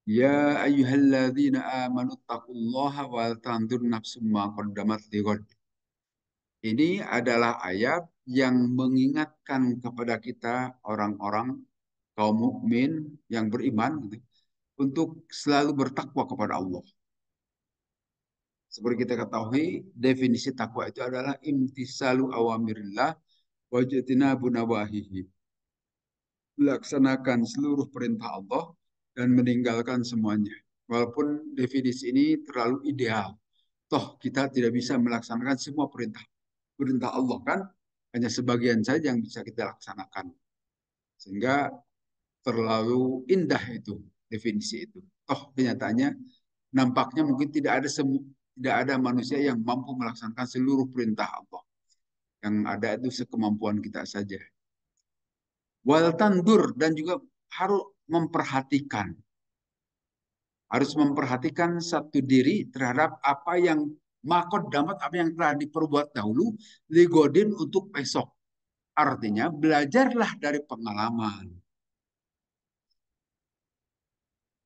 Ya ayyuhalladzina amanu taqullaha wal tanzur nafsum ma qaddamat lighad. Ini adalah ayat yang mengingatkan kepada kita orang-orang kaum mukmin yang beriman gitu, untuk selalu bertakwa kepada Allah. Seperti kita ketahui, definisi takwa itu adalah imtisalu awamirillah wajtina bunawahihi. Melaksanakan seluruh perintah Allah dan meninggalkan semuanya. Walaupun definisi ini terlalu ideal. Toh kita tidak bisa melaksanakan semua perintah. Perintah Allah kan hanya sebagian saja yang bisa kita laksanakan. Sehingga terlalu indah itu definisi itu. Toh kenyataannya nampaknya mungkin tidak ada manusia yang mampu melaksanakan seluruh perintah Allah. Yang ada itu sekemampuan kita saja. Wal tandur dan juga harus memperhatikan. Harus memperhatikan satu diri terhadap apa yang makot damat, apa yang telah diperbuat dahulu, ligodin untuk besok. Artinya belajarlah dari pengalaman.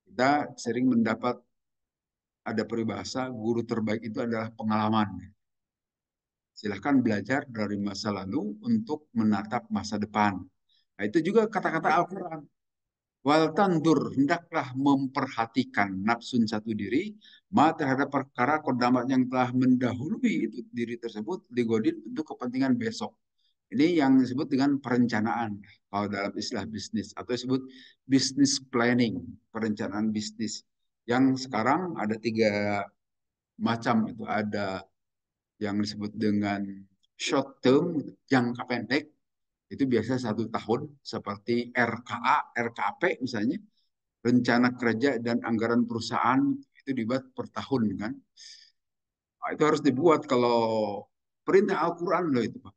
Kita sering mendapat ada peribahasa guru terbaik itu adalah pengalaman. Silahkan belajar dari masa lalu untuk menatap masa depan. Nah, itu juga kata-kata Al-Quran. Wal tandur, hendaklah memperhatikan nafsun satu diri, ma terhadap perkara kodamat yang telah mendahului itu diri tersebut, digodin untuk kepentingan besok. Ini yang disebut dengan perencanaan, kalau dalam istilah bisnis, atau disebut business planning, perencanaan bisnis. Yang sekarang ada tiga macam, itu ada yang disebut dengan short term, jangka pendek, itu biasa 1 tahun, seperti RKA, RKP misalnya, rencana kerja dan anggaran perusahaan, itu dibuat per tahun kan. Nah, itu harus dibuat kalau perintah Al-Quran loh itu Pak.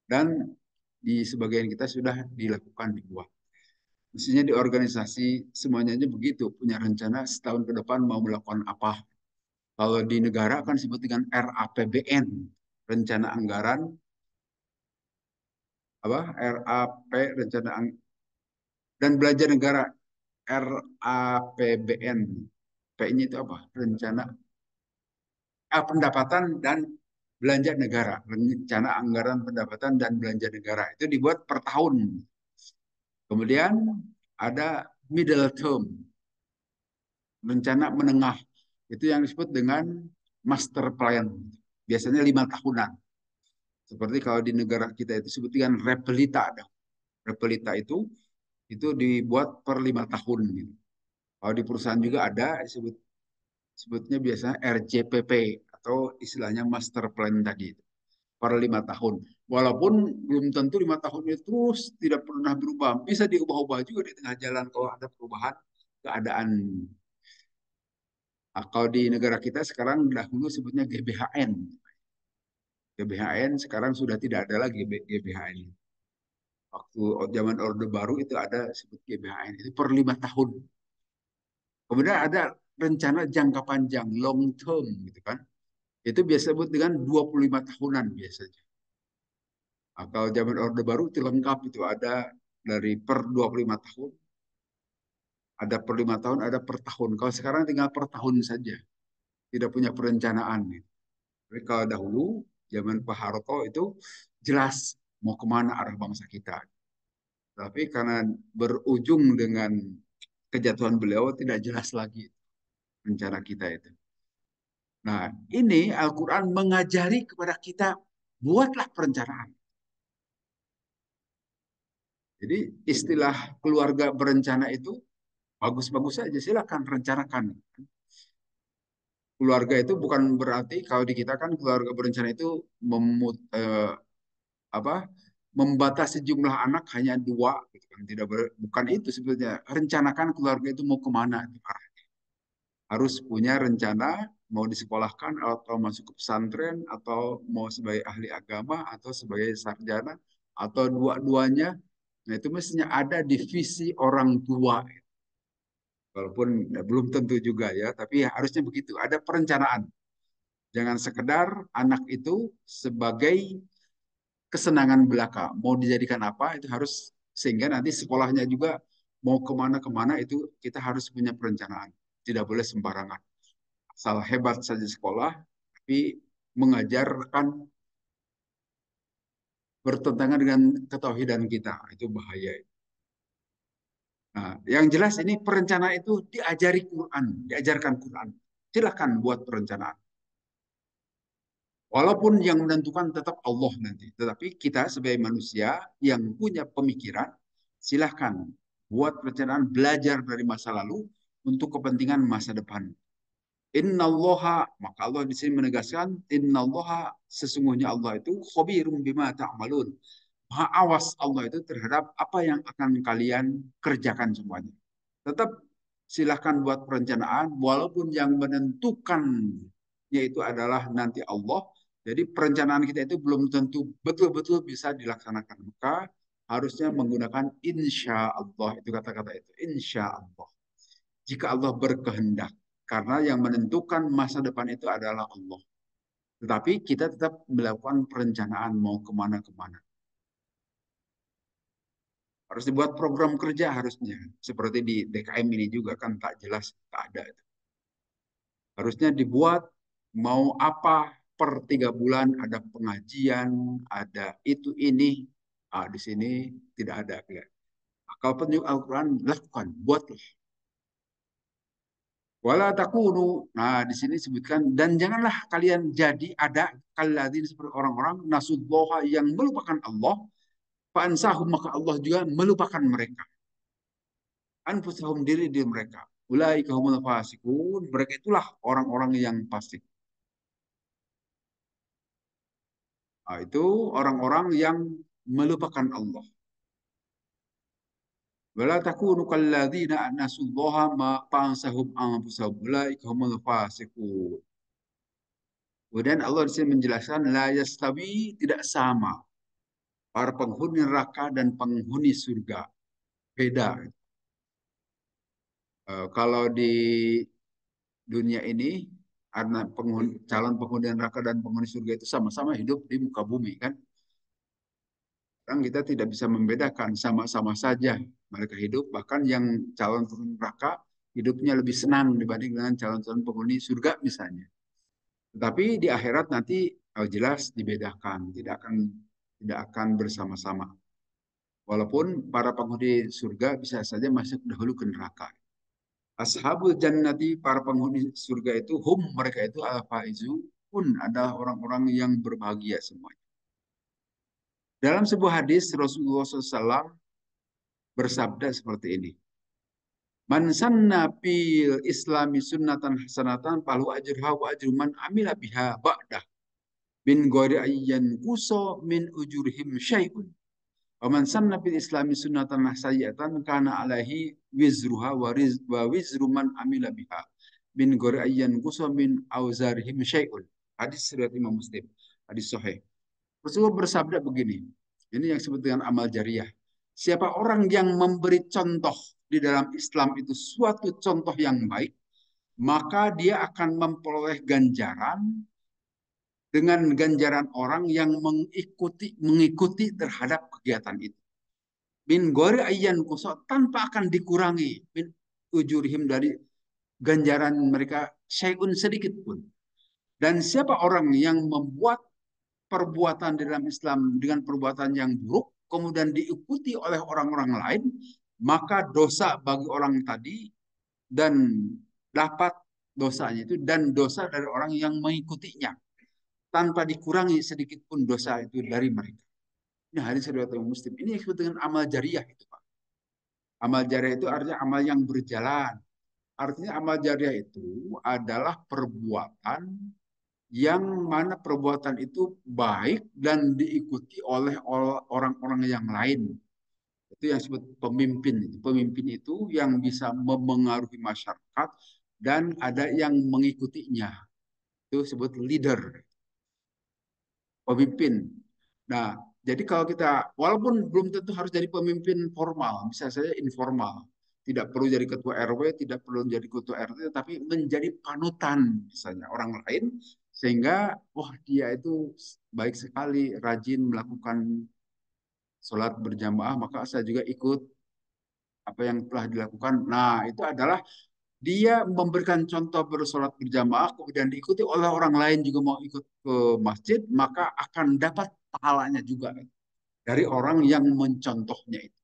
Dan di sebagian kita sudah dilakukan dibuat. Mestinya di organisasi semuanya aja begitu, punya rencana setahun ke depan mau melakukan apa. Kalau di negara kan disebut dengan RAPBN, rencana anggaran apa RAP, rencana dan belanja negara, RAPBN. P-nya itu apa? Rencana pendapatan dan belanja negara. Rencana anggaran pendapatan dan belanja negara. Itu dibuat per tahun. Kemudian ada middle term, rencana menengah. Itu yang disebut dengan master plan. Biasanya 5 tahunan. Seperti kalau di negara kita itu disebut dengan repelita. Repelita itu dibuat per 5 tahun. Gitu. Kalau di perusahaan juga ada sebutnya biasanya RJPP atau istilahnya master plan tadi per 5 tahun. Walaupun belum tentu 5 tahun itu terus tidak pernah berubah, bisa diubah-ubah juga di tengah jalan kalau ada perubahan keadaan. Nah, kalau di negara kita sekarang dahulu sebutnya GBHN. GBHN sekarang sudah tidak ada lagi GBHN. Waktu zaman Orde Baru itu ada sebut GBHN itu per 5 tahun. Kemudian ada rencana jangka panjang, long term gitu kan. Itu biasa disebut dengan 25 tahunan biasanya. Nah, kalau zaman Orde Baru itu lengkap, itu ada dari per 25 tahun, ada per 5 tahun, ada per tahun. Kalau sekarang tinggal per tahun saja, tidak punya perencanaan. Gitu. Tapi kalau dahulu, zaman Pak Harto itu jelas mau kemana arah bangsa kita. Tapi karena berujung dengan kejatuhan beliau, tidak jelas lagi rencana kita itu. Nah, ini Al-Quran mengajari kepada kita, buatlah perencanaan. Jadi istilah keluarga berencana itu bagus-bagus saja, silakan rencanakan. Keluarga itu bukan berarti kalau di kita kan keluarga berencana itu apa membatasi jumlah anak hanya 2, gitu kan. Bukan itu sebetulnya. Rencanakan keluarga itu mau kemana. Harus punya rencana mau disekolahkan atau masuk ke pesantren atau mau sebagai ahli agama atau sebagai sarjana atau dua-duanya. Nah itu mestinya ada di visi orang tua. Walaupun belum tentu juga ya, tapi ya harusnya begitu. Ada perencanaan. Jangan sekedar anak itu sebagai kesenangan belaka. Mau dijadikan apa itu harus, sehingga nanti sekolahnya juga mau kemana-kemana itu kita harus punya perencanaan. tidak boleh sembarangan. Asal hebat saja sekolah, tapi mengajarkan bertentangan dengan ketauhidan kita, itu bahaya. Nah, yang jelas ini perencanaan itu diajari Quran, diajarkan Quran. Silakan buat perencanaan. Walaupun yang menentukan tetap Allah nanti. Tetapi kita sebagai manusia yang punya pemikiran, silahkan buat perencanaan, belajar dari masa lalu untuk kepentingan masa depan. Innallaha, maka Allah di sini menegaskan, innallaha, sesungguhnya Allah itu khabirum bima ta'malun. Maha awas Allah itu terhadap apa yang akan kalian kerjakan semuanya. Tetap silahkan buat perencanaan, walaupun yang menentukan yaitu adalah nanti Allah. Jadi perencanaan kita itu belum tentu betul-betul bisa dilaksanakan. Maka harusnya menggunakan insya Allah, itu kata-kata itu, insya Allah. Jika Allah berkehendak, karena yang menentukan masa depan itu adalah Allah. Tetapi kita tetap melakukan perencanaan mau kemana-kemana. Harus dibuat program kerja harusnya. Seperti di DKM ini juga kan tak jelas, tak ada. Harusnya dibuat mau apa per 3 bulan ada pengajian, ada itu ini. Ah, di sini tidak ada. Ya. Kalau petunjuk Al-Quran, lakukan, buatlah. Wala takunu. Nah, di sini sebutkan dan janganlah kalian jadi ada kalian seperti orang-orang nasudzoha yang melupakan Allah, faansahum maka Allah juga melupakan mereka. Anfusahum diri mereka. Ulaika humul fasikun. Mereka itulah orang-orang yang fasik. Nah, itu orang-orang yang melupakan Allah. Wala takunu kalladzina nasullaha ma faansahum anfusahum. Ulaika humul fasikun. Kemudian Allah di sini menjelaskan la yastawi, tidak sama para penghuni neraka dan penghuni surga. Beda. Kalau di dunia ini karena calon penghuni neraka dan penghuni surga itu sama-sama hidup di muka bumi kan. Sekarang kita tidak bisa membedakan, sama-sama saja mereka hidup, bahkan yang calon penghuni neraka hidupnya lebih senang dibanding dengan calon-calon penghuni surga misalnya. Tetapi di akhirat nanti jelas dibedakan, tidak akan bersama-sama. Walaupun para penghuni surga bisa saja masuk dahulu ke neraka. Ashabul jannati, para penghuni surga itu, hum, mereka itu al-faizu, pun adalah orang-orang yang berbahagia semuanya. Dalam sebuah hadis, Rasulullah SAW bersabda seperti ini. Man sanna fil islami sunnatan hasanatan falahu ajruha wa ajru man amila biha ba'dah bin ghairi ayyan kuso min ujurihim syai'un. Wa man sanna fil islami sunnatan hasanatan kana alaihi wizruha wa wizru man amila biha bin ghairi ayyan kuso min auzarihim syai'un. Hadis riwayat Imam Muslim. Hadis sahih. Rasulullah bersabda begini. Ini yang disebut dengan amal jariah. Siapa orang yang memberi contoh di dalam Islam itu suatu contoh yang baik, maka dia akan memperoleh ganjaran dengan ganjaran orang yang mengikuti terhadap kegiatan itu. Min gori ayyan kusok, tanpa akan dikurangi min ujurihim dari ganjaran mereka syai'un sedikit pun. Dan siapa orang yang membuat perbuatan di dalam Islam dengan perbuatan yang buruk, kemudian diikuti oleh orang-orang lain, maka dosa bagi orang tadi dan dapat dosanya itu dan dosa dari orang yang mengikutinya tanpa dikurangi sedikit pun dosa itu dari mereka. Ini hadis riwayat Muslim. Ini yang disebut dengan amal jariah itu, Pak. Amal jariah itu artinya amal yang berjalan. Artinya amal jariah itu adalah perbuatan yang mana perbuatan itu baik dan diikuti oleh orang-orang yang lain. Itu yang disebut pemimpin. Pemimpin itu yang bisa memengaruhi masyarakat dan ada yang mengikutinya. Itu disebut leader, pemimpin. Nah, jadi kalau kita, walaupun belum tentu harus jadi pemimpin formal, bisa saja informal. Tidak perlu jadi ketua RW, tidak perlu jadi ketua RT, tapi menjadi panutan misalnya orang lain, sehingga, wah dia itu baik sekali, rajin melakukan sholat berjamaah, maka saya juga ikut apa yang telah dilakukan. Nah, itu adalah dia memberikan contoh bersolat berjamaah, kemudian diikuti oleh orang lain juga mau ikut ke masjid, maka akan dapat pahalanya juga dari orang yang mencontohnya itu.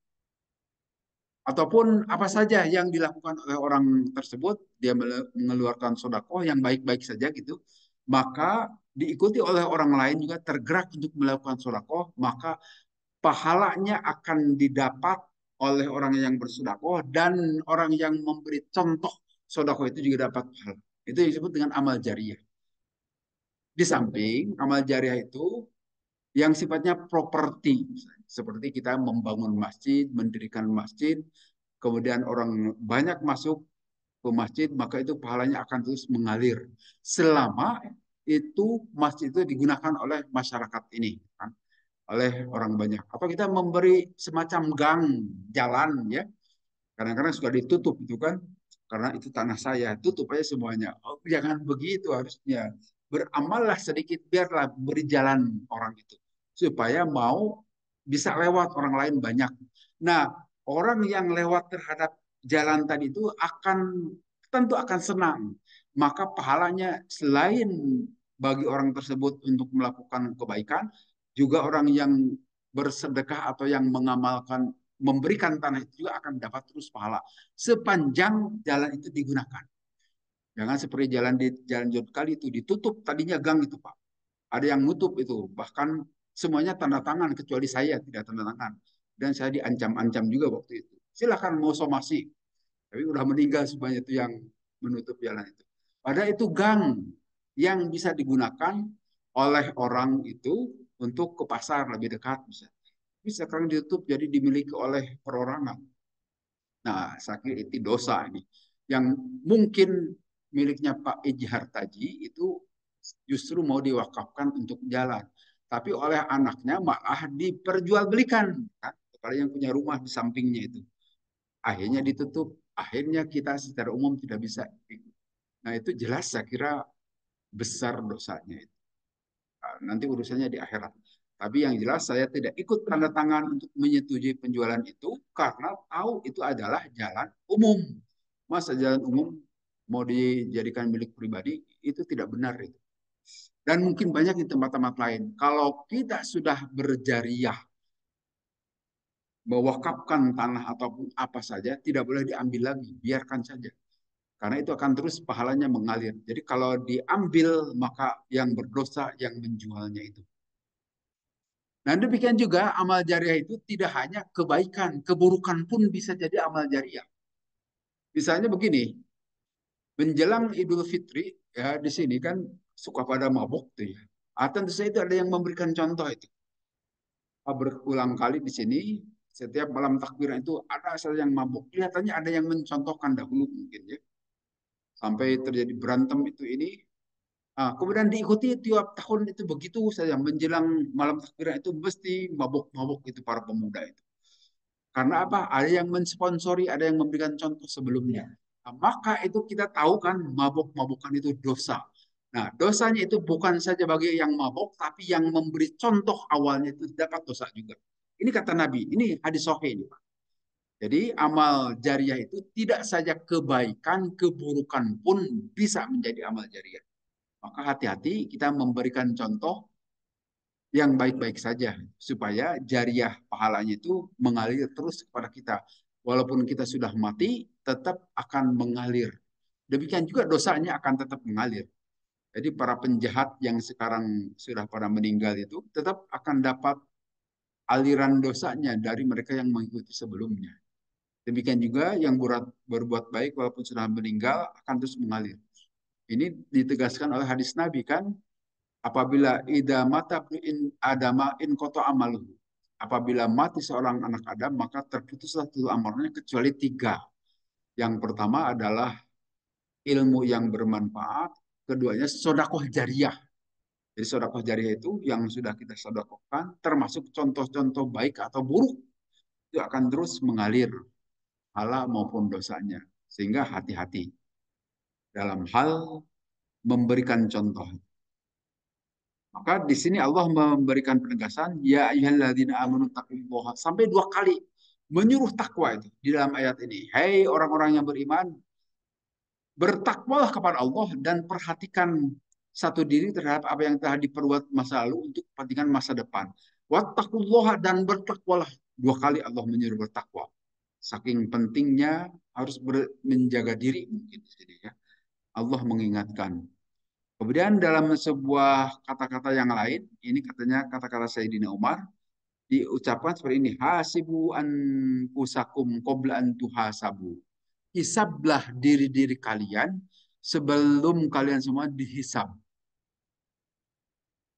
Ataupun apa saja yang dilakukan oleh orang tersebut, dia mengeluarkan sodakoh yang baik-baik saja gitu, maka diikuti oleh orang lain juga tergerak untuk melakukan sodakoh, maka pahalanya akan didapat oleh orang yang bersodakoh dan orang yang memberi contoh sodakoh itu juga dapat pahala. Itu yang disebut dengan amal jariah. Di samping amal jariah itu yang sifatnya properti, seperti kita membangun masjid, mendirikan masjid, kemudian orang banyak masuk ke masjid, maka itu pahalanya akan terus mengalir selama itu masjid itu digunakan oleh masyarakat ini, kan? Oleh orang banyak. Atau kita memberi semacam gang jalan, ya, kadang-kadang suka ditutup itu kan, karena itu tanah saya, tutup aja semuanya. Oh, jangan begitu harusnya. Beramallah sedikit, biarlah berjalan orang itu. Supaya mau bisa lewat orang lain banyak. Nah, orang yang lewat terhadap jalan tadi itu tentu akan senang. Maka pahalanya selain bagi orang tersebut untuk melakukan kebaikan, juga orang yang bersedekah atau yang mengamalkan memberikan tanah itu juga akan dapat terus pahala sepanjang jalan itu digunakan. Jangan seperti jalan di jalan Jod kali itu ditutup tadinya gang itu Pak. Ada yang nutup itu, bahkan semuanya tanda tangan kecuali saya tidak tanda tangan. Dan saya diancam-ancam juga waktu itu. Silakan mau somasi, tapi udah meninggal semuanya itu yang menutup jalan itu. Padahal itu gang yang bisa digunakan oleh orang itu untuk ke pasar lebih dekat bisa. Tapi sekarang ditutup jadi dimiliki oleh perorangan. Nah, saya kira itu dosa ini. Yang mungkin miliknya Pak Iji Hartaji itu justru mau diwakafkan untuk jalan. Tapi oleh anaknya malah diperjualbelikan, kan? Kepada yang punya rumah di sampingnya itu. Akhirnya ditutup. Akhirnya kita secara umum tidak bisa ikut. Nah, itu jelas saya kira besar dosanya itu. Nanti urusannya di akhirat. Tapi yang jelas saya tidak ikut tanda tangan untuk menyetujui penjualan itu karena tahu itu adalah jalan umum. Masa jalan umum mau dijadikan milik pribadi itu tidak benar itu. Dan mungkin banyak di tempat-tempat lain. Kalau kita sudah berjariah mewakafkan tanah ataupun apa saja tidak boleh diambil lagi, biarkan saja. Karena itu akan terus pahalanya mengalir. Jadi kalau diambil maka yang berdosa yang menjualnya itu. Nah, demikian juga amal jariah itu tidak hanya kebaikan, keburukan pun bisa jadi amal jariah. Misalnya begini, menjelang Idul Fitri, ya di sini kan suka pada mabuk tuh ya. Tentu saja itu ada yang memberikan contoh itu. Berulang kali di sini, setiap malam takbiran itu ada saja yang mabuk. Kelihatannya ada yang mencontohkan dahulu mungkin ya. Sampai terjadi berantem itu ini. Kemudian diikuti tiap tahun itu begitu saja. Menjelang malam takbiran itu mesti mabuk-mabuk itu para pemuda itu. Karena apa? Ada yang mensponsori, ada yang memberikan contoh sebelumnya. Nah, maka itu kita tahu kan mabuk-mabukan itu dosa. Nah, dosanya itu bukan saja bagi yang mabuk, tapi yang memberi contoh awalnya itu dapat dosa juga. Ini kata Nabi, ini hadis sahih ini, Pak. Jadi amal jariah itu tidak saja kebaikan, keburukan pun bisa menjadi amal jariah. Maka hati-hati kita memberikan contoh yang baik-baik saja supaya jariah pahalanya itu mengalir terus kepada kita. Walaupun kita sudah mati, tetap akan mengalir. Demikian juga dosanya akan tetap mengalir. Jadi para penjahat yang sekarang sudah pada meninggal itu tetap akan dapat aliran dosanya dari mereka yang mengikuti sebelumnya. Demikian juga yang berbuat baik walaupun sudah meninggal akan terus mengalir. Ini ditegaskan oleh hadis Nabi kan, apabila ida mata in adama in koto amaluhu. Apabila mati seorang anak Adam, maka terputuslah seluruh amalnya kecuali tiga. Yang pertama adalah ilmu yang bermanfaat, keduanya sodakoh jariah. Jadi sodakoh jariah itu yang sudah kita sodakohkan, termasuk contoh-contoh baik atau buruk, itu akan terus mengalir pahala maupun dosanya. Sehingga hati-hati dalam hal memberikan contoh. Maka di sini Allah memberikan penegasan, ya ayyuhalladzina amanu taqullaha sampai dua kali menyuruh takwa itu di dalam ayat ini. Hai orang-orang yang beriman, Bertakwalah kepada Allah dan perhatikan satu diri terhadap apa yang telah diperbuat masa lalu untuk kepentingan masa depan. Wattaqullaha dan bertakwalah. Dua kali Allah menyuruh bertakwa. Saking pentingnya harus menjaga diri mungkin di sini ya. Allah mengingatkan. Kemudian dalam sebuah kata-kata yang lain, ini katanya kata-kata Sayyidina Umar, diucapkan seperti ini, hasibu anfusakum qabla an tuhasabu. Hisablah diri-diri kalian sebelum kalian semua dihisab.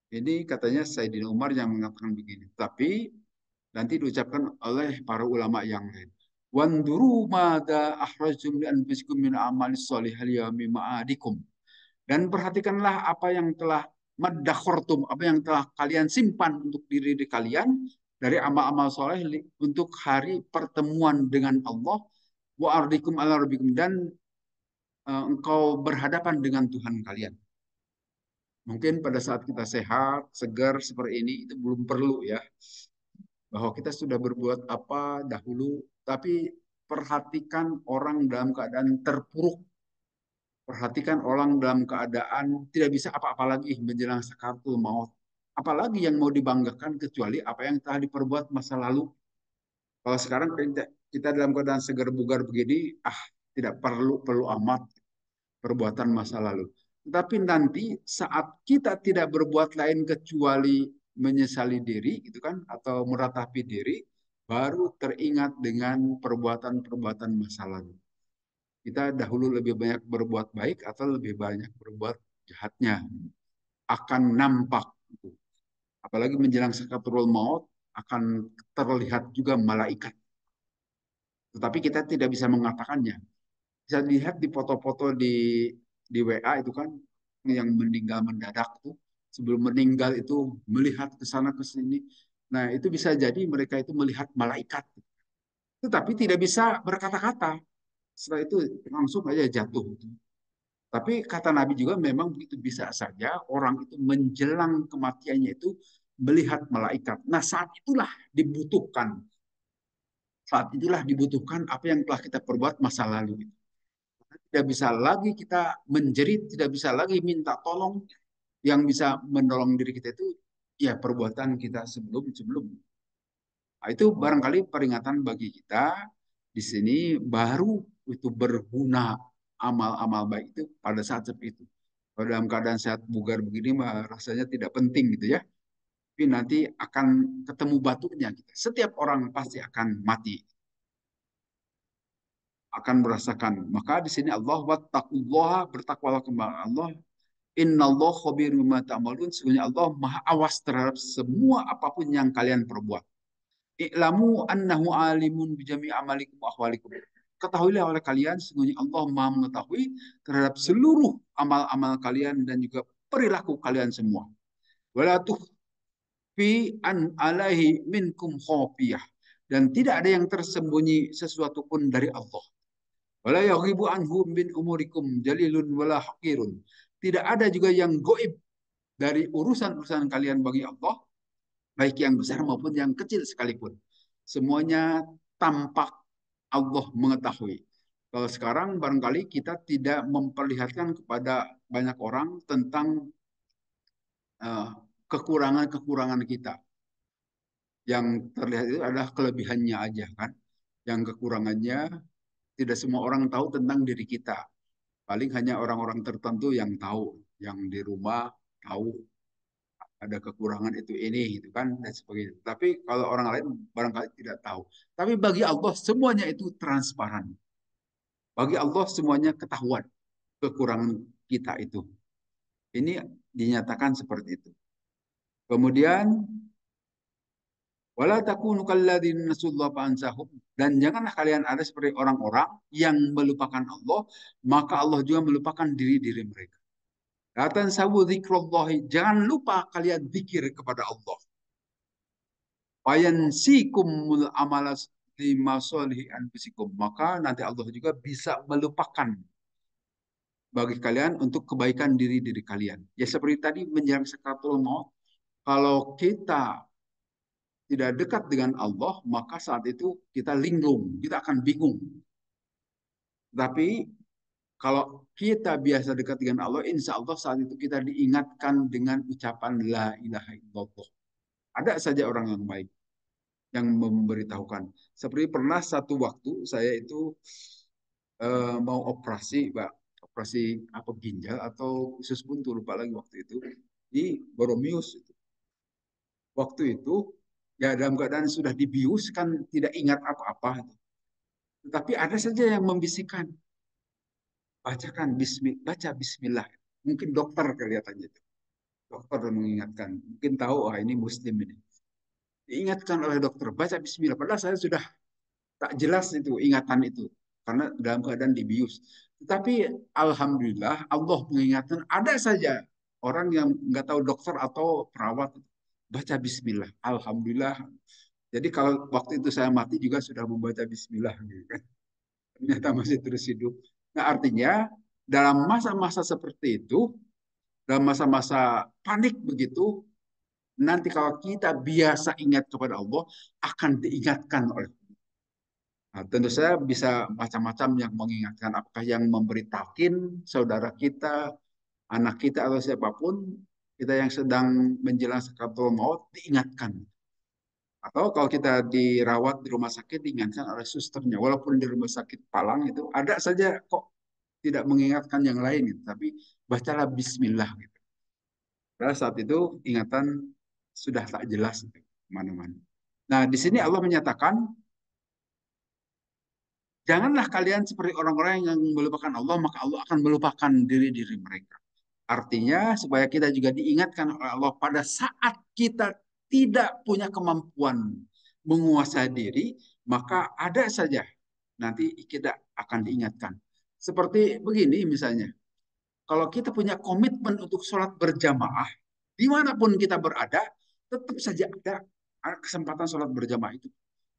Ini katanya Sayyidina Umar yang mengatakan begini. Tapi nanti diucapkan oleh para ulama yang lain. Wanduru mada akhrajum li anfusikum min amali sholihal yawmi ma'adikum. Dan perhatikanlah apa yang telah maddakhortum, apa yang telah kalian simpan untuk diri kalian dari amal-amal soleh untuk hari pertemuan dengan Allah wa ardikum ala rabbikum dan engkau berhadapan dengan Tuhan kalian. Mungkin pada saat kita sehat, segar seperti ini itu belum perlu ya bahwa kita sudah berbuat apa dahulu, tapi perhatikan orang dalam keadaan terpuruk. Perhatikan orang dalam keadaan tidak bisa apa-apa lagi menjelang sakaratul maut. Apalagi yang mau dibanggakan kecuali apa yang telah diperbuat masa lalu. Kalau sekarang kita dalam keadaan segar bugar begini, tidak perlu perlu amat perbuatan masa lalu. Tetapi nanti saat kita tidak berbuat lain kecuali menyesali diri, gitu kan, atau meratapi diri, baru teringat dengan perbuatan-perbuatan masa lalu. Kita dahulu lebih banyak berbuat baik atau lebih banyak berbuat jahatnya akan nampak. Apalagi menjelang sakaratul maut akan terlihat juga malaikat. Tetapi kita tidak bisa mengatakannya. Bisa dilihat di foto-foto di WA itu kan yang meninggal mendadak tuh sebelum meninggal itu melihat ke sana ke sini. Nah, itu bisa jadi mereka itu melihat malaikat. Tetapi tidak bisa berkata-kata. Setelah itu langsung aja jatuh. Tapi kata Nabi juga memang begitu bisa saja orang itu menjelang kematiannya itu melihat malaikat. Nah saat itulah dibutuhkan apa yang telah kita perbuat masa lalu. Tidak bisa lagi kita menjerit, tidak bisa lagi minta tolong. Yang bisa menolong diri kita itu ya perbuatan kita sebelum. Nah, itu barangkali peringatan bagi kita di sini baru itu berguna amal-amal baik itu pada saat seperti itu. Kalau dalam keadaan sehat bugar begini mah rasanya tidak penting gitu ya. Tapi nanti akan ketemu batunya kita. Setiap orang pasti akan mati, akan merasakan. Maka di sini Allah wattaqullaha bertakwalah kepada Allah. Innallahu khabirun bima ta'malun. Sesungguhnya Allah Maha awas terhadap semua apapun yang kalian perbuat. I'lamu annahu alimun bijami amalikum wa ahwalikum. Ketahuilah oleh kalian, sesungguhnya Allah Maha mengetahui terhadap seluruh amal-amal kalian dan juga perilaku kalian semua. Wala tukhfi an alaihi minkum khafiyah. Dan tidak ada yang tersembunyi sesuatu pun dari Allah. Wala yaghibu anhu min umurikum jalilun wala haqirun. Tidak ada juga yang goib dari urusan-urusan kalian bagi Allah, baik yang besar maupun yang kecil sekalipun. Semuanya tampak Allah mengetahui. Kalau sekarang barangkali kita tidak memperlihatkan kepada banyak orang tentang kekurangan-kekurangan kita. Yang terlihat itu adalah kelebihannya aja kan. Yang kekurangannya tidak semua orang tahu tentang diri kita. Paling hanya orang-orang tertentu yang tahu, yang di rumah tahu ada kekurangan itu ini gitu kan dan sebagainya. Tapi kalau orang lain barangkali tidak tahu. Tapi bagi Allah semuanya itu transparan. Bagi Allah semuanya ketahuan kekurangan kita itu. Ini dinyatakan seperti itu. Kemudian wala takunu kalladzina nasullaha fa'ansahum, dan janganlah kalian ada seperti orang-orang yang melupakan Allah, maka Allah juga melupakan diri-diri mereka. La tansawu dzikrullahi, jangan lupa kalian zikir kepada Allah. Fayansikumul amalas lima solihi anfusikum, maka nanti Allah juga bisa melupakan bagi kalian untuk kebaikan diri-diri kalian. Ya seperti tadi menjelang sakaratul maut, kalau kita tidak dekat dengan Allah, maka saat itu kita linglung, kita akan bingung. Tapi Kalau kita biasa dekat dengan Allah, insya Allah saat itu kita diingatkan dengan ucapan La ilaha illallah. Ada saja orang yang baik yang memberitahukan. Seperti pernah satu waktu saya itu mau operasi, Pak. Operasi apa ginjal atau usus buntu, lupa lagi waktu itu. Di Boromius. Waktu itu, ya dalam keadaan sudah dibius, kan tidak ingat apa-apa. Tetapi ada saja yang membisikkan, bacakan bismillah, baca bismillah. Mungkin dokter kelihatannya itu. Dokter mengingatkan, mungkin tahu, oh ini muslim ini. Diingatkan oleh dokter, baca bismillah. Padahal saya sudah tak jelas itu ingatan itu karena dalam keadaan dibius. Tetapi alhamdulillah Allah mengingatkan, ada saja orang yang nggak tahu dokter atau perawat baca bismillah. Alhamdulillah. Jadi kalau waktu itu saya mati juga sudah membaca bismillah gitu kan. Ternyata masih terus hidup. Nah, artinya dalam masa-masa seperti itu, dalam masa-masa panik begitu, nanti kalau kita biasa ingat kepada Allah, akan diingatkan oleh. Nah, tentu saja bisa macam-macam yang mengingatkan, apakah yang memberi talkin saudara kita, anak kita atau siapapun kita yang sedang menjelang sakaratul maut diingatkan. Atau kalau kita dirawat di rumah sakit diingatkan oleh susternya, walaupun di rumah sakit Palang itu ada saja kok tidak mengingatkan yang lain gitu. Tapi bacalah Bismillah gitu. Karena saat itu ingatan sudah tak jelas gitu, kemana-mana. Nah, di sini Allah menyatakan, janganlah kalian seperti orang-orang yang melupakan Allah, maka Allah akan melupakan diri-diri mereka. Artinya, supaya kita juga diingatkan oleh Allah pada saat kita tidak punya kemampuan menguasai diri, maka ada saja nanti kita akan diingatkan. Seperti begini misalnya, kalau kita punya komitmen untuk sholat berjamaah, dimanapun kita berada, tetap saja ada kesempatan sholat berjamaah itu.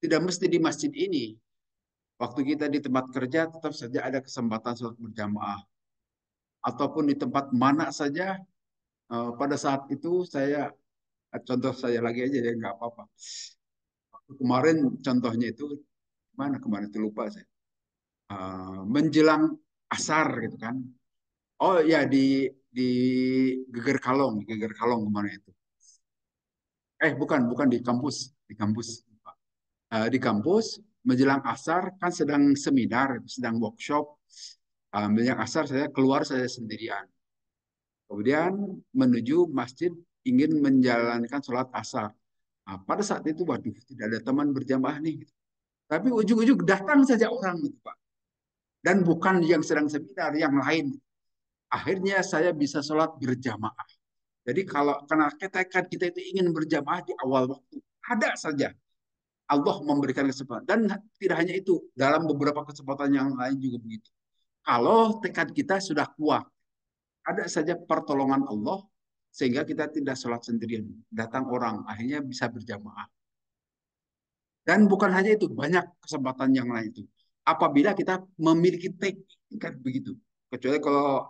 Tidak mesti di masjid ini. Waktu kita di tempat kerja, tetap saja ada kesempatan sholat berjamaah. Ataupun di tempat mana saja, pada saat itu saya, contoh saya lagi aja ya, nggak apa-apa. Kemarin contohnya itu, mana kemarin itu lupa saya. Menjelang asar gitu kan. Oh ya di Geger Kalong, Geger Kalong kemarin itu. Bukan di kampus, di kampus. Di kampus menjelang asar kan sedang seminar, sedang workshop. Menjelang asar saya keluar saya sendirian. Kemudian menuju masjid ingin menjalankan sholat asar. Nah, pada saat itu, waduh, tidak ada teman berjamaah nih. Tapi ujung-ujung datang saja orang gitu, Pak. Dan bukan yang sedang seminar, yang lain. Akhirnya saya bisa sholat berjamaah. Jadi kalau karena tekad kita itu ingin berjamaah di awal waktu, ada saja Allah memberikan kesempatan. Dan tidak hanya itu, dalam beberapa kesempatan yang lain juga begitu. Kalau tekad kita sudah kuat, ada saja pertolongan Allah sehingga kita tidak sholat sendirian. Datang orang, akhirnya bisa berjamaah. Dan bukan hanya itu, banyak kesempatan yang lain itu. Apabila kita memiliki tekad begitu. Kecuali kalau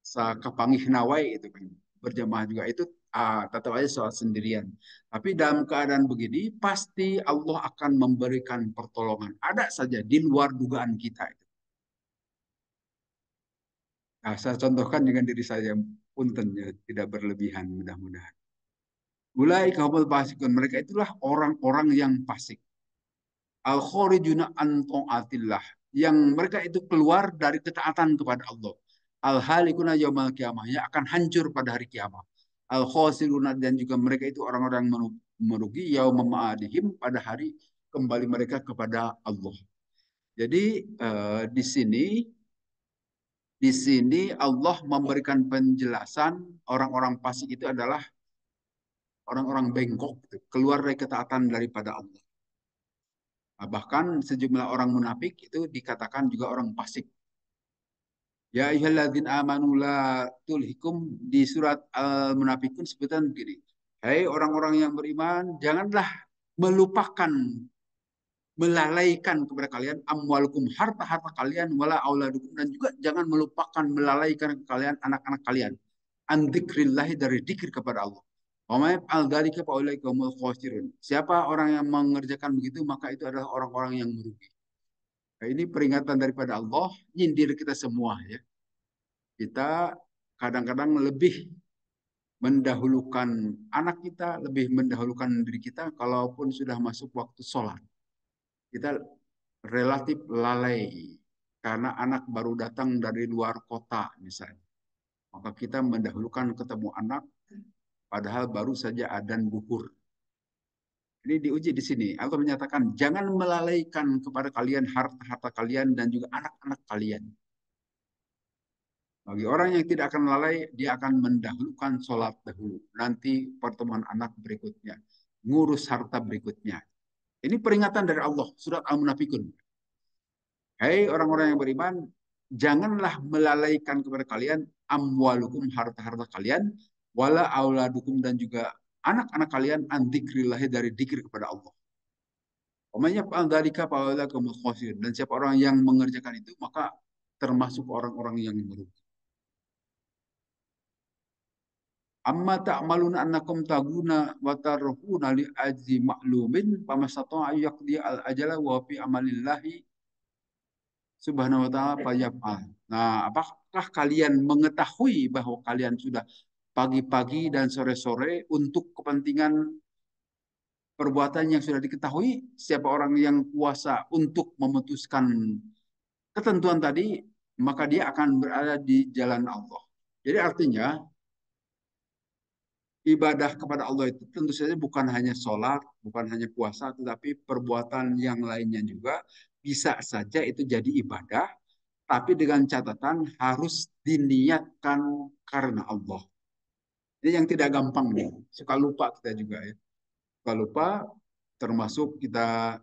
sakapangih nawai itu kan berjamaah juga itu tetap aja sholat sendirian. Tapi dalam keadaan begini pasti Allah akan memberikan pertolongan. Ada saja di luar dugaan kita itu. Nah, saya contohkan dengan diri saya punten ya, tidak berlebihan mudah-mudahan. Ulai kaumul fasikun, mereka itulah orang-orang yang fasik. Al khorijuna anton atillah, yang mereka itu keluar dari ketaatan kepada Allah. Al halikuna yaumal kiamah, yang akan hancur pada hari kiamat. Al khosiruna, dan juga mereka itu orang-orang merugi yaum ma'adihim, pada hari kembali mereka kepada Allah. Jadi di sini Allah memberikan penjelasan orang-orang fasik itu adalah orang-orang bengkok, gitu, keluar dari ketaatan daripada Allah. Nah, bahkan sejumlah orang munafik itu dikatakan juga orang fasik. Ya ayyuhalladzina amanu la tulhikum, di surat Al-Munafikun sebutan begini. Hai orang-orang yang beriman, janganlah melupakan, melalaikan kepada kalian amwalukum, harta-harta kalian, wala auladukum, dan juga jangan melupakan melalaikan kalian anak-anak kalian. Andikrillahi, dari dikir kepada Allah. Siapa orang yang mengerjakan begitu, maka itu adalah orang-orang yang merugi. Nah, ini peringatan daripada Allah, nyindir kita semua ya. Kita kadang-kadang lebih mendahulukan anak kita, lebih mendahulukan diri kita, kalaupun sudah masuk waktu sholat. Kita relatif lalai karena anak baru datang dari luar kota misalnya. Maka kita mendahulukan ketemu anak, padahal baru saja adzan zuhur. Ini diuji di sini. Allah menyatakan, jangan melalaikan kepada kalian harta-harta kalian dan juga anak-anak kalian. Bagi orang yang tidak akan lalai, dia akan mendahulukan sholat dahulu. Nanti pertemuan anak berikutnya. Ngurus harta berikutnya. Ini peringatan dari Allah. Surat Al-Munafikun. Hai orang-orang yang beriman, janganlah melalaikan kepada kalian amwalukum harta-harta kalian, wala auladukum dan juga anak-anak kalian an dzikrillahi dari dzikir kepada Allah. Omanya dzalika faulakum khasir. Dan siapa orang yang mengerjakan itu, maka termasuk orang-orang yang merugi. Amma ta'maluna annakum taguna wa tarhuna li ajzi ma'lumin famasata'a yaqdi al ajala wa fi amalillahi subhanahu wa ta'ala fayaf'al. Nah, apakah kalian mengetahui bahwa kalian sudah pagi-pagi dan sore-sore untuk kepentingan perbuatan yang sudah diketahui? Siapa orang yang kuasa untuk memutuskan ketentuan tadi, maka dia akan berada di jalan Allah. Jadi artinya ibadah kepada Allah itu tentu saja bukan hanya sholat, bukan hanya puasa, tetapi perbuatan yang lainnya juga bisa saja itu jadi ibadah, tapi dengan catatan harus diniatkan karena Allah. Ini yang tidak gampang nih, suka lupa kita juga ya. Suka lupa, termasuk kita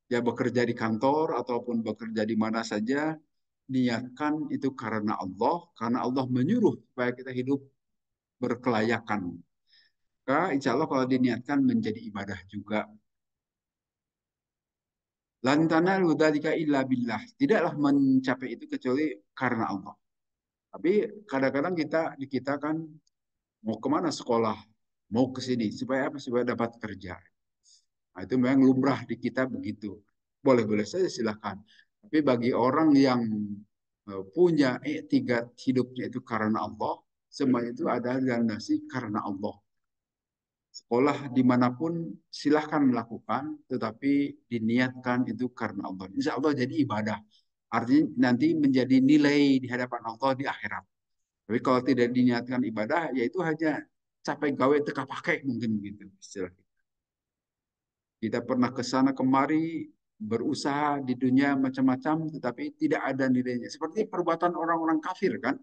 ya bekerja di kantor ataupun bekerja di mana saja, niatkan itu karena Allah menyuruh supaya kita hidup berkelayakan. Maka insya Allah kalau diniatkan menjadi ibadah juga. Lantana ludzalika illa billah. Tidaklah mencapai itu kecuali karena Allah. Tapi kadang-kadang kita kan mau kemana sekolah, mau ke sini supaya apa? Supaya dapat kerja. Nah, itu memang lumrah di kita begitu. Boleh-boleh saja silakan. Tapi bagi orang yang punya tiga hidupnya itu karena Allah, semua itu ada landasi karena Allah. Sekolah dimanapun silahkan melakukan, tetapi diniatkan itu karena Allah. Insya Allah jadi ibadah. Artinya nanti menjadi nilai di hadapan Allah di akhirat. Tapi kalau tidak diniatkan ibadah, yaitu hanya capai gawe teka pakai mungkin begitu istilah. Kita pernah ke sana kemari, berusaha di dunia macam-macam, tetapi tidak ada nilainya. Seperti perbuatan orang-orang kafir kan.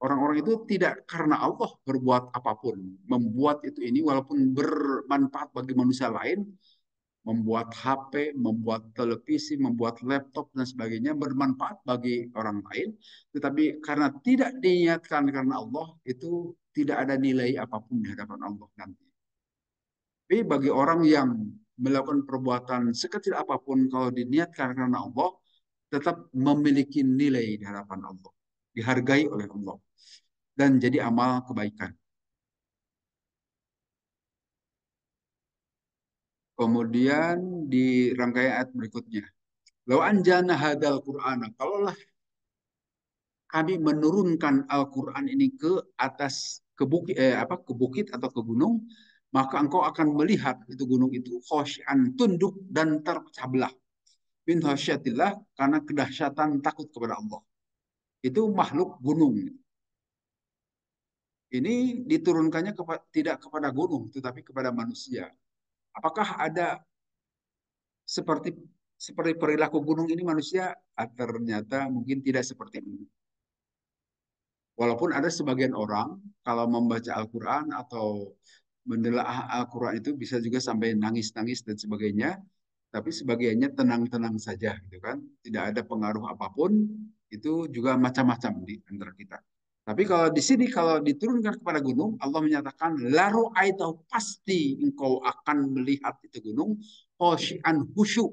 Orang-orang itu tidak karena Allah berbuat apapun. Membuat itu ini walaupun bermanfaat bagi manusia lain, membuat HP, membuat televisi, membuat laptop dan sebagainya bermanfaat bagi orang lain, tetapi karena tidak diniatkan karena Allah, itu tidak ada nilai apapun di hadapan Allah nanti. Tapi bagi orang yang melakukan perbuatan sekecil apapun kalau diniatkan karena Allah, tetap memiliki nilai di hadapan Allah, dihargai oleh Allah dan jadi amal kebaikan. Kemudian di rangkaian ayat berikutnya, Lau anjana hadal Qur'ana, kalaulah kami menurunkan Al-Quran ini ke atas ke bukit atau ke gunung, maka engkau akan melihat itu gunung itu khosyan tunduk dan terpecah belah. Min khosyatillah karena kedahsyatan takut kepada Allah. Itu makhluk gunung. Ini diturunkannya tidak kepada gunung, tetapi kepada manusia. Apakah ada seperti seperti perilaku gunung ini manusia? Ternyata mungkin tidak seperti ini. Walaupun ada sebagian orang kalau membaca Al-Quran atau menelaah Al-Quran itu bisa juga sampai nangis-nangis dan sebagainya, tapi sebagiannya tenang-tenang saja gitu kan, tidak ada pengaruh apapun, itu juga macam-macam di antara kita. Tapi kalau di sini kalau diturunkan kepada gunung, Allah menyatakan laru aitahu pasti engkau akan melihat itu gunung khosyian khusyuk,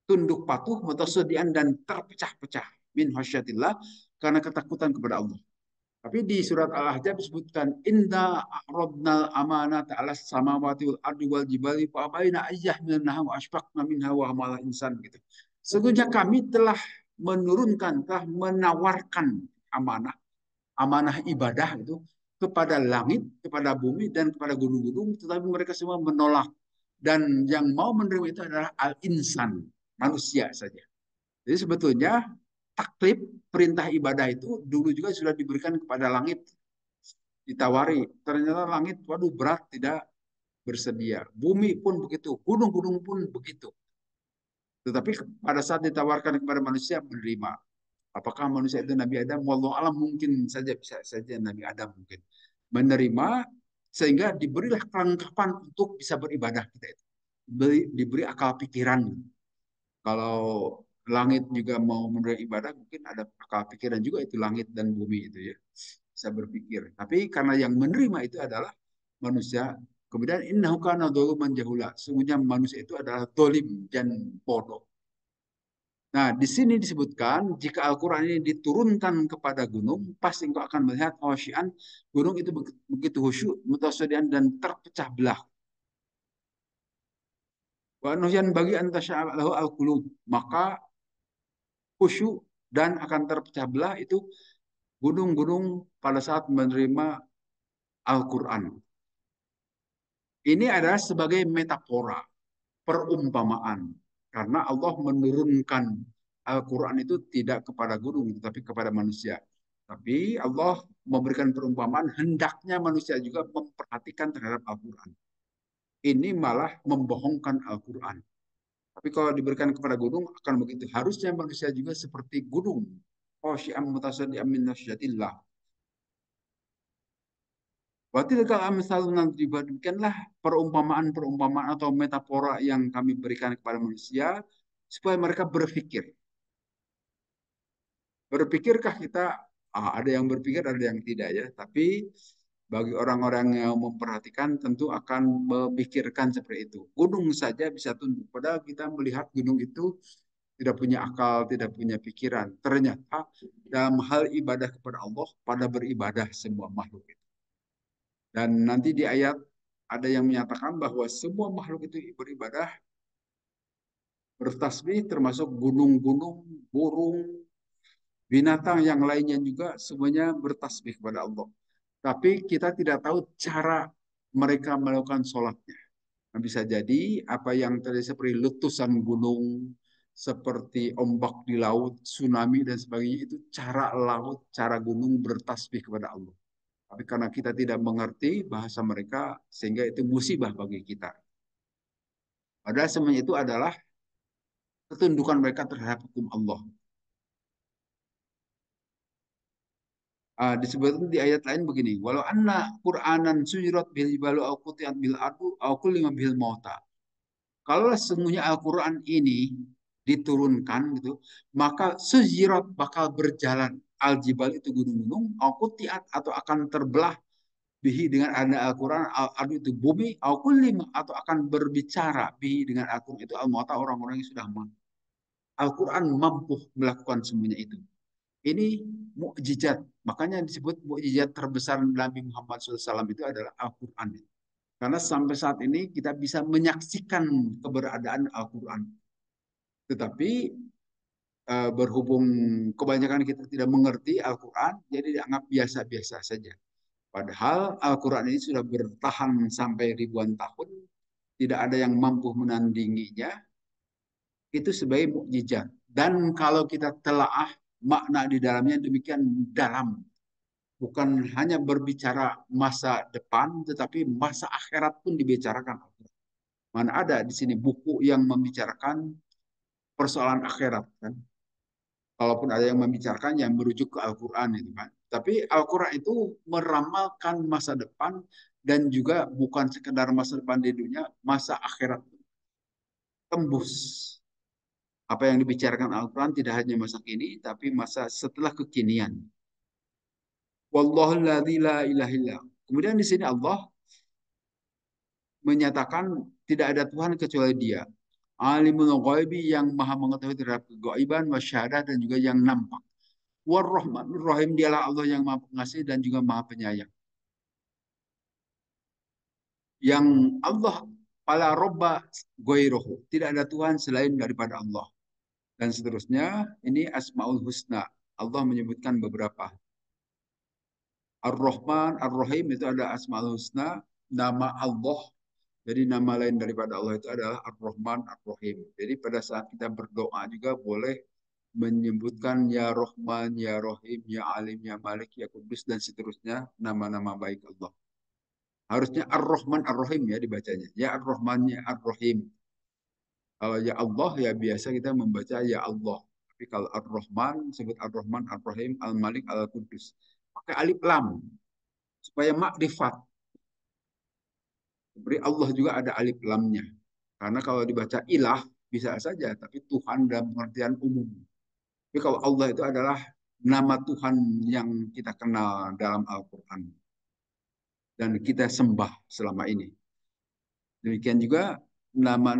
tunduk patuh, mutasadian dan terpecah-pecah min khosyatillah karena ketakutan kepada Allah. Tapi di surat Al-Ahzab disebutkan inna a'radnal amanata 'alas samawati wal ardi wal jibali fa abaina ayyahmilnaha wa ashfaqna minha wa hamala insan gitu. Sesungguhnya kami telah menurunkan, telah menawarkan amanah, amanah ibadah itu kepada langit, kepada bumi dan kepada gunung-gunung, tetapi mereka semua menolak. Dan yang mau menerima itu adalah al-insan, manusia saja. Jadi sebetulnya taklif perintah ibadah itu dulu juga sudah diberikan kepada langit, ditawari. Ternyata langit, waduh berat, tidak bersedia. Bumi pun begitu, gunung-gunung pun begitu. Tetapi pada saat ditawarkan kepada manusia menerima. Apakah manusia itu Nabi Adam? Wallahu alam, mungkin saja, bisa saja Nabi Adam mungkin menerima, sehingga diberilah kelengkapan untuk bisa beribadah kita itu. Diberi akal pikiran. Kalau langit juga mau menerima ibadah, mungkin ada akal pikiran juga itu langit dan bumi itu ya. Bisa berpikir. Tapi karena yang menerima itu adalah manusia, kemudian innahu kana dzuluman jahula. Sesungguhnya manusia itu adalah dolim dan bodoh. Nah, di sini disebutkan jika Al-Quran ini diturunkan kepada gunung, pasti engkau akan melihat khasyian, gunung itu begitu khusyuk, mutasyadian dan terpecah belah. Wa nuhyan bagi antasya'alahu al-qulub. Maka khusyuk dan akan terpecah belah itu gunung-gunung pada saat menerima Al-Quran. Ini adalah sebagai metafora, perumpamaan. Karena Allah menurunkan Al-Quran itu tidak kepada gunung, tetapi kepada manusia. Tapi Allah memberikan perumpamaan, hendaknya manusia juga memperhatikan terhadap Al-Quran. Ini malah membohongkan Al-Quran. Tapi kalau diberikan kepada gunung, akan begitu. Harusnya manusia juga seperti gunung. Khosyi'am mutasaddi'am min nasyatillah. Watilkal amsalun nadribuha, demikianlah perumpamaan-perumpamaan atau metafora yang kami berikan kepada manusia supaya mereka berpikir. Berpikirkah kita? Ada yang berpikir, ada yang tidak ya. Tapi bagi orang-orang yang memperhatikan tentu akan memikirkan seperti itu. Gunung saja bisa tunduk. Padahal kita melihat gunung itu tidak punya akal, tidak punya pikiran. Ternyata dalam hal ibadah kepada Allah, pada beribadah semua makhluk itu. Dan nanti di ayat ada yang menyatakan bahwa semua makhluk itu beribadah, bertasbih, termasuk gunung-gunung, burung, binatang yang lainnya juga semuanya bertasbih kepada Allah. Tapi kita tidak tahu cara mereka melakukan sholatnya. Nah, bisa jadi apa yang terjadi seperti letusan gunung, seperti ombak di laut, tsunami dan sebagainya, itu cara laut, cara gunung bertasbih kepada Allah. Tapi karena kita tidak mengerti bahasa mereka, sehingga itu musibah bagi kita. Padahal semuanya itu adalah ketundukan mereka terhadap hukum Allah. Disebutkan di ayat lain begini, walau anna Qur'anan suyirat bil jibalu au qutiat bil ardu au kullima bil mauta. Kalau sesungguhnya Al-Qur'an ini diturunkan gitu, maka suyirat bakal berjalan al-jibal itu gunung-gunung, au qutiat atau akan terbelah bihi dengan ada Al-Quran, al itu bumi, au kullima atau akan berbicara bihi dengan Al-Quran itu al-mauta, orang-orang yang sudah mati. Al-Quran mampu melakukan semuanya itu. Ini mukjizat. Makanya disebut mukjizat terbesar Nabi Muhammad SAW itu adalah Al-Quran. Karena sampai saat ini kita bisa menyaksikan keberadaan Al-Quran. Tetapi berhubung kebanyakan kita tidak mengerti Al-Quran, jadi dianggap biasa-biasa saja. Padahal Al-Quran ini sudah bertahan sampai ribuan tahun, tidak ada yang mampu menandinginya, itu sebagai mukjizat. Dan kalau kita telaah makna di dalamnya demikian dalam, bukan hanya berbicara masa depan, tetapi masa akhirat pun dibicarakan. Mana ada di sini buku yang membicarakan persoalan akhirat kan? Kalaupun ada yang membicarakan yang merujuk ke Al-Quran itu kan. Tapi Al-Quran itu meramalkan masa depan dan juga bukan sekedar masa depan di dunia, masa akhirat tembus. Apa yang dibicarakan Al-Quran tidak hanya masa kini, tapi masa setelah kekinian. Wallahu la ilaha illa. Kemudian di sini Allah menyatakan tidak ada Tuhan kecuali Dia. Alimul ghaibi, yang maha mengetahui terhadap kegaiban, wasyahadah dan juga yang nampak. War-Rahmanur Rahim, dialah Allah yang Maha Pengasih dan juga Maha Penyayang. Yang Allah pala robba goirohu. Tidak ada Tuhan selain daripada Allah. Dan seterusnya, ini Asmaul Husna. Allah menyebutkan beberapa. Ar-Rahman, Ar-Rahim itu ada Asmaul Husna. Nama Allah, jadi nama lain daripada Allah itu adalah Ar-Rahman, Ar-Rahim. Jadi pada saat kita berdoa juga boleh menyebutkan Ya Rahman, Ya Rahim, Ya Alim, Ya Malik, Ya Kudus, dan seterusnya nama-nama baik Allah. Harusnya Ar-Rahman, Ar-Rahim ya dibacanya. Ya Ar-Rahman, Ya Ar-Rahim. Kalau Ya Allah ya biasa kita membaca Ya Allah. Tapi kalau Ar-Rahman, sebut Ar-Rahman, Ar-Rahim, Al-Malik, Al-Kudus. Pakai alif lam supaya makrifat. Beri Allah juga ada alif lamnya. Karena kalau dibaca ilah bisa saja, tapi Tuhan dalam pengertian umum. Tapi kalau Allah itu adalah nama Tuhan yang kita kenal dalam Al-Quran. Dan kita sembah selama ini. Demikian juga nama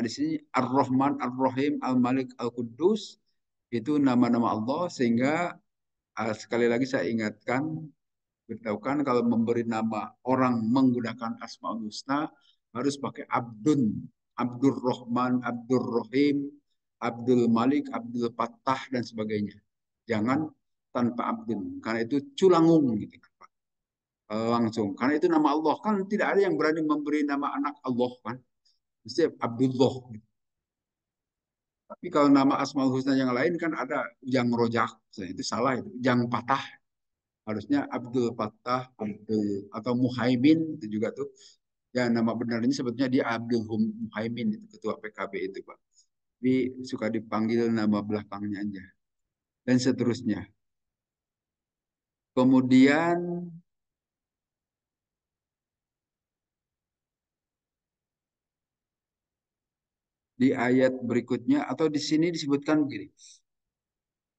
di sini Ar-Rahman, Ar-Rahim, Al-Malik, Al-Quddus itu nama-nama Allah sehingga sekali lagi saya ingatkan beritahukan kalau memberi nama orang menggunakan Asmaul Husna harus pakai Abdun, Abdur Rahman, Abdur Rahim, Abdul Malik, Abdul Fattah dan sebagainya. Jangan tanpa Abdun karena itu culangung gitu kan Pak. Langsung karena itu nama Allah kan tidak ada yang berani memberi nama anak Allah kan. Mesti Abdullah gitu. Tapi kalau nama Asmaul Husna yang lain kan ada yang rojak, itu salah itu. Yang patah harusnya Abdul Fattah, Abdul atau Muhaimin itu juga tuh. Ya nama benarnya sebetulnya dia Abdul Muhaimin itu ketua PKB itu Pak. Tapi suka dipanggil nama belakangnya aja dan seterusnya. Kemudian di ayat berikutnya atau di sini disebutkan begini.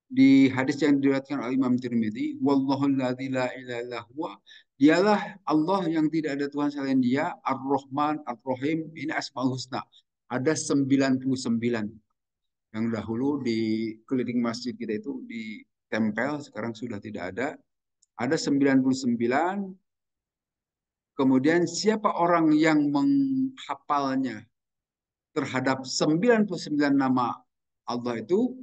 Di hadis yang diriwayatkan oleh Imam Tirmidzi, wallahu la ilaha huwa, dialah Allah yang tidak ada Tuhan selain Dia, Ar-Rahman, Ar-Rahim, ini Asmaul Husna. Ada 99. Yang dahulu di keliling masjid kita itu ditempel, sekarang sudah tidak ada. Ada 99. Kemudian siapa orang yang menghafalnya terhadap 99 nama Allah itu,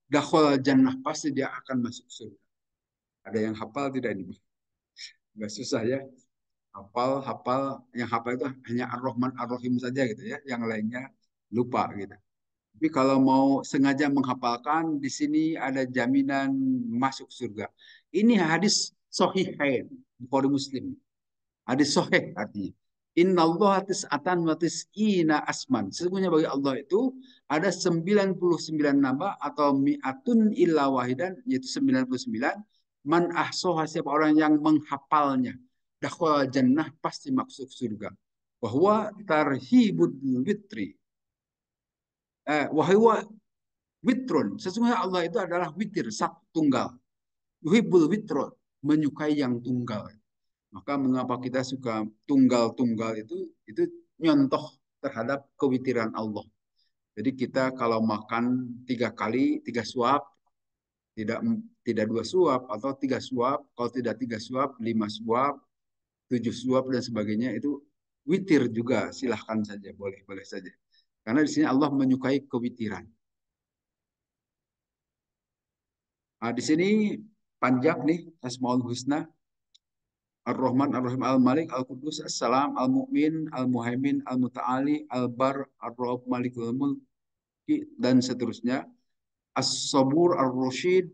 dakhul jannah, pasti dia akan masuk surga. Ada yang hafal tidak ini? Nggak susah ya. Hafal, yang hafal itu hanya Ar-Rahman, Ar-Rahim saja gitu ya. Yang lainnya lupa gitu. Tapi kalau mau sengaja menghafalkan, di sini ada jaminan masuk surga. Ini hadis Sahihain, Bukhari Muslim. Hadis Sahih artinya. Inna Allah tis'atan wa tis'ina asman. Sesungguhnya bagi Allah itu ada 99 nama atau mi'atun illa wahidan, yaitu 99. Man ahsoha, siapa orang yang menghafalnya. Dakhwal jannah, pasti masuk surga. Bahwa tarhibud witri. Wahwa witrun. Sesungguhnya Allah itu adalah witir, satu tunggal. Yuhibbul witron, menyukai yang tunggal. Maka mengapa kita suka tunggal-tunggal itu nyontoh terhadap kewitiran Allah. Jadi kita kalau makan 3 kali, 3 suap, tidak tidak 2 suap atau 3 suap, kalau tidak 3 suap, 5 suap, 7 suap dan sebagainya itu witir juga, silahkan saja, boleh boleh saja. Karena di sini Allah menyukai kewitiran. Nah, di sini panjang nih Asmaul Husna. Ar-Rahman, Ar-Rahim, Al-Malik, Al-Qudus, As-Salam, Al-Mu'min, Al-Muhaimin, Al-Muta'ali, Al-Bar, Ar-Rabb, Malikul Mulki, dan seterusnya. As-Sabur, Ar-Rasyid,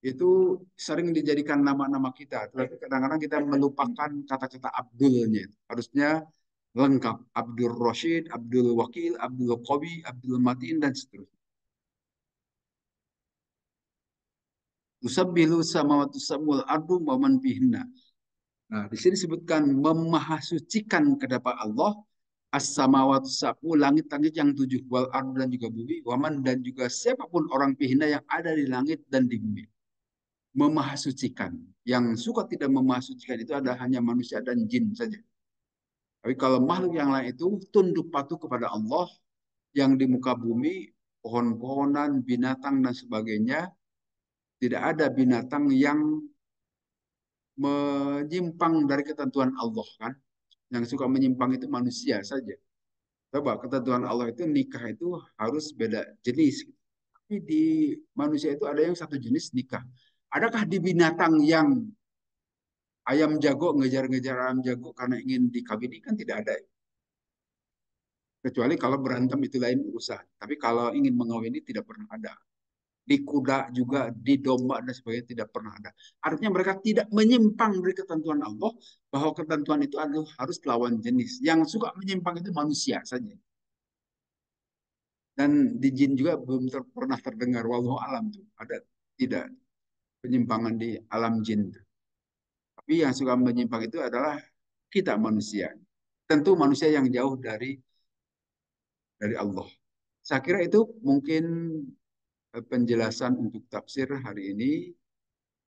itu sering dijadikan nama-nama kita. Tetapi kadang-kadang kita melupakan kata-kata Abdulnya. Harusnya lengkap. Abdul Rashid, Abdul Wakil, Abdul Qawi, Abdul Matin, dan seterusnya. Usabbilu samawati sab'ul ardu wa man fihinna. Nah, di sini disebutkan memahasucikan kepada Allah as-samawati sab'u, langit-langit yang 7, wal ardu, dan juga bumi, waman, dan juga siapapun orang pihina yang ada di langit dan di bumi. Memahasucikan. Yang suka tidak memahasucikan itu adalah hanya manusia dan jin saja. Tapi kalau makhluk yang lain itu tunduk patuh kepada Allah yang di muka bumi, pohon-pohonan, binatang dan sebagainya, Tidak ada binatang yang menyimpang dari ketentuan Allah kan. Yang suka menyimpang itu manusia saja. Coba ketentuan Allah itu nikah itu harus beda jenis. Tapi di manusia itu ada yang satu jenis nikah. Adakah di binatang yang ayam jago ngejar-ngejar ayam jago karena ingin dikawini? Kan tidak ada. Kecuali kalau berantem itu lain urusan. Tapi kalau ingin mengawini tidak pernah ada. Di kuda juga, di domba dan sebagainya tidak pernah ada. Artinya mereka tidak menyimpang dari ketentuan Allah bahwa ketentuan itu adalah harus lawan jenis. Yang suka menyimpang itu manusia saja. Dan di jin juga belum pernah terdengar wallahu alam tuh. Ada tidak penyimpangan di alam jin. Tapi yang suka menyimpang itu adalah kita manusia. Tentu manusia yang jauh dari Allah. Saya kira itu mungkin penjelasan untuk tafsir hari ini.